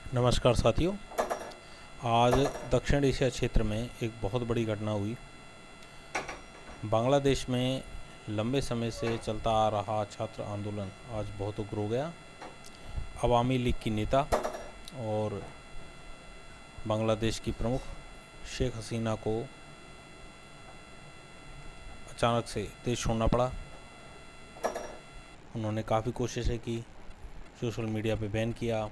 नमस्कार साथियों। आज दक्षिण एशिया क्षेत्र में एक बहुत बड़ी घटना हुई। बांग्लादेश में लंबे समय से चलता आ रहा छात्र आंदोलन आज बहुत उग्र हो गया। अवामी लीग की नेता और बांग्लादेश की प्रमुख शेख हसीना को अचानक से देश छोड़ना पड़ा। उन्होंने काफ़ी कोशिशें की, सोशल मीडिया पे बैन किया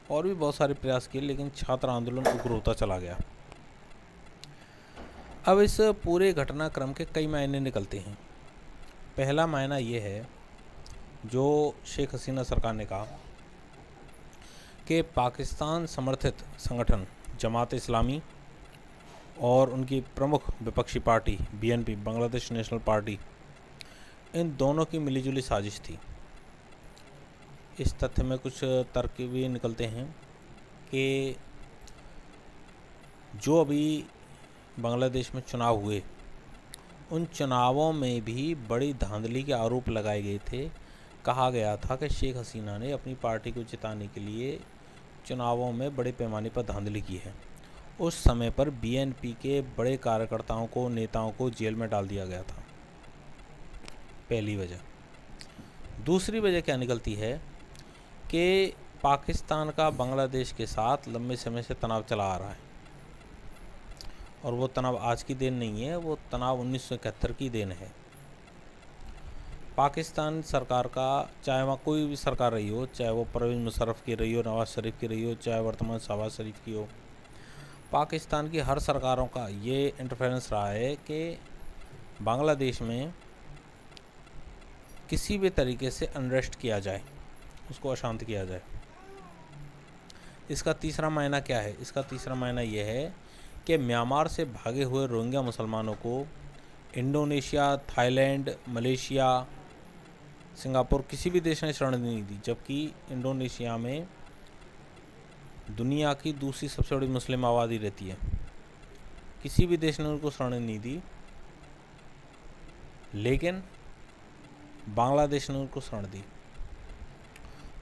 और भी बहुत सारे प्रयास किए, लेकिन छात्र आंदोलन उग्र होता चला गया। अब इस पूरे घटनाक्रम के कई मायने निकलते हैं। पहला मायना ये है, जो शेख हसीना सरकार ने कहा कि पाकिस्तान समर्थित संगठन जमात इस्लामी और उनकी प्रमुख विपक्षी party BNP Bangladesh national party, इन दोनों की मिलीजुली साजिश थी। इस तथ्य में कुछ तर्क भी निकलते हैं कि जो अभी बांग्लादेश में चुनाव हुए, उन चुनावों में भी बड़ी धांधली के आरोप लगाए गए थे। कहा गया था कि शेख हसीना ने अपनी पार्टी को जिताने के लिए चुनावों में बड़े पैमाने पर धांधली की है। उस समय पर बीएनपी के बड़े कार्यकर्ताओं को, नेताओं को जेल में डाल दिया गया था। पहली वजह। दूसरी वजह क्या निकलती है कि पाकिस्तान का बांग्लादेश के साथ लंबे समय से तनाव चला आ रहा है, और वो तनाव आज की देन नहीं है, वो तनाव 1971 की देन है। पाकिस्तान सरकार का, चाहे वहाँ कोई भी सरकार रही हो, चाहे वो परवेज़ मुशर्रफ की रही हो, नवाज शरीफ की रही हो, चाहे वर्तमान शहबाज शरीफ की हो, पाकिस्तान की हर सरकारों का ये इंटरफेरेंस रहा है कि बांग्लादेश में किसी भी तरीके से अनरेस्ट किया जाए, उसको अशांत किया जाए। इसका तीसरा मायना क्या है? इसका तीसरा मायना यह है कि म्यांमार से भागे हुए रोहिंग्या मुसलमानों को इंडोनेशिया, थाईलैंड, मलेशिया, सिंगापुर, किसी भी देश ने शरण नहीं दी, जबकि इंडोनेशिया में दुनिया की दूसरी सबसे बड़ी मुस्लिम आबादी रहती है। किसी भी देश ने उनको शरण नहीं दी, लेकिन बांग्लादेश ने उनको शरण दी।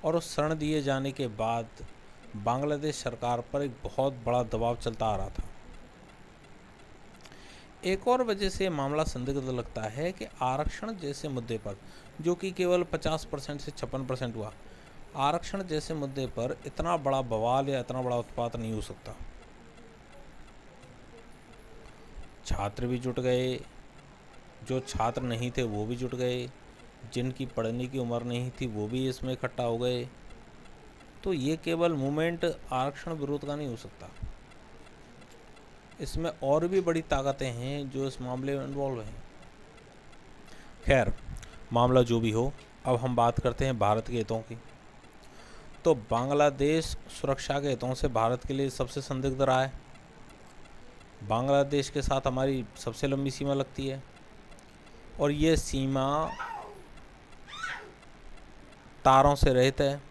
और उस शरण दिए जाने के बाद बांग्लादेश सरकार पर एक बहुत बड़ा दबाव चलता आ रहा था। एक और वजह से मामला संदिग्ध लगता है कि आरक्षण जैसे मुद्दे पर, जो कि केवल 50% से 56% हुआ, आरक्षण जैसे मुद्दे पर इतना बड़ा बवाल या इतना बड़ा उत्पात नहीं हो सकता। छात्र भी जुट गए, जो छात्र नहीं थे वो भी जुट गए, जिनकी पढ़ने की उम्र नहीं थी वो भी इसमें इकट्ठा हो गए। तो ये केवल मूवमेंट आरक्षण विरोध का नहीं हो सकता, इसमें और भी बड़ी ताकतें हैं जो इस मामले में इन्वॉल्व हैं। खैर, मामला जो भी हो, अब हम बात करते हैं भारत के हितों की। तो बांग्लादेश सुरक्षा के हितों से भारत के लिए सबसे संदिग्ध रहा है। बांग्लादेश के साथ हमारी सबसे लंबी सीमा लगती है, और ये सीमा तारों से रहित है।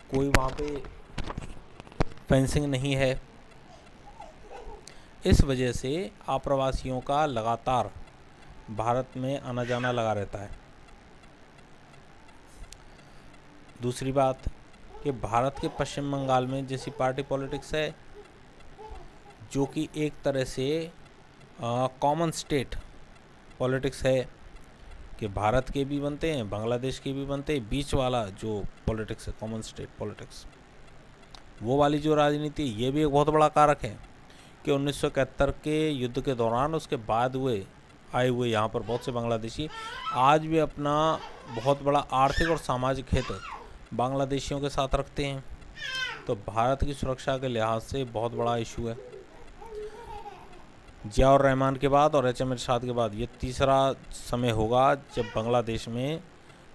कोई वहाँ पे फेंसिंग नहीं है। इस वजह से आप्रवासियों का लगातार भारत में आना जाना लगा रहता है। दूसरी बात कि भारत के पश्चिम बंगाल में जैसी पार्टी पॉलिटिक्स है, जो कि एक तरह से कॉमन स्टेट पॉलिटिक्स है, कि भारत के भी बनते हैं, बांग्लादेश के भी बनते हैं, बीच वाला जो पॉलिटिक्स है, कॉमन स्टेट पॉलिटिक्स, वो वाली जो राजनीति, ये भी एक बहुत बड़ा कारक है कि 1971 के युद्ध के दौरान, उसके बाद आए हुए यहाँ पर बहुत से बांग्लादेशी आज भी अपना बहुत बड़ा आर्थिक और सामाजिक हित बांग्लादेशियों के साथ रखते हैं। तो भारत की सुरक्षा के लिहाज से बहुत बड़ा इशू है। जियाउर रहमान के बाद और एचएम इरशाद के बाद ये तीसरा समय होगा जब बांग्लादेश में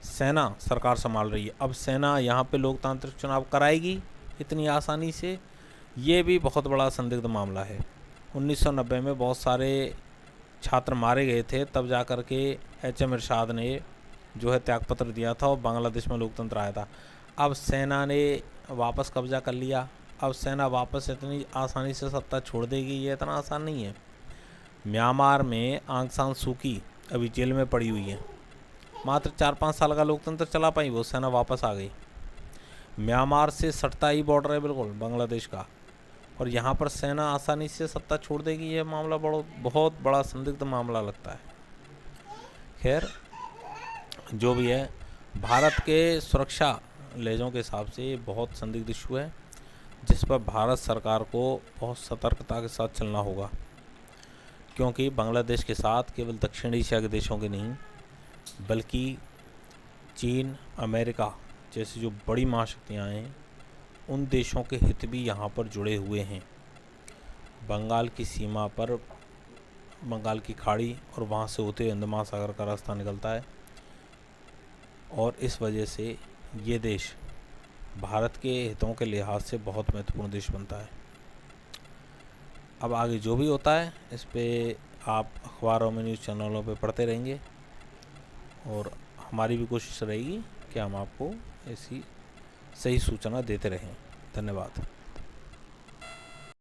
सेना सरकार संभाल रही है। अब सेना यहाँ पे लोकतांत्रिक चुनाव कराएगी इतनी आसानी से, ये भी बहुत बड़ा संदिग्ध मामला है। 1990 में बहुत सारे छात्र मारे गए थे, तब जा कर के एचएम इरशाद ने जो है त्यागपत्र दिया था और बांग्लादेश में लोकतंत्र आया था। अब सेना ने वापस कब्जा कर लिया। अब सेना वापस इतनी आसानी से सत्ता छोड़ देगी, ये इतना आसान नहीं है। म्यांमार में आंग सान सू की अभी जेल में पड़ी हुई है, मात्र 4-5 साल का लोकतंत्र चला पाई, वो सेना वापस आ गई। म्यांमार से सटता ही बॉर्डर है बिल्कुल बांग्लादेश का, और यहाँ पर सेना आसानी से सत्ता छोड़ देगी, ये मामला बहुत बड़ा संदिग्ध मामला लगता है। खैर जो भी है, भारत के सुरक्षा लेजों के हिसाब से ये बहुत संदिग्ध इशू है, जिस पर भारत सरकार को बहुत सतर्कता के साथ चलना होगा, क्योंकि बांग्लादेश के साथ केवल दक्षिण एशिया के देशों के नहीं बल्कि चीन, अमेरिका जैसी जो बड़ी महाशक्तियाँ हैं उन देशों के हित भी यहाँ पर जुड़े हुए हैं। बंगाल की सीमा पर बंगाल की खाड़ी और वहाँ से होते हुए हिंद महासागर का रास्ता निकलता है, और इस वजह से ये देश भारत के हितों के लिहाज से बहुत महत्वपूर्ण देश बनता है। अब आगे जो भी होता है इस पे आप अखबारों में, न्यूज़ चैनलों पे पढ़ते रहेंगे, और हमारी भी कोशिश रहेगी कि हम आपको ऐसी सही सूचना देते रहें। धन्यवाद।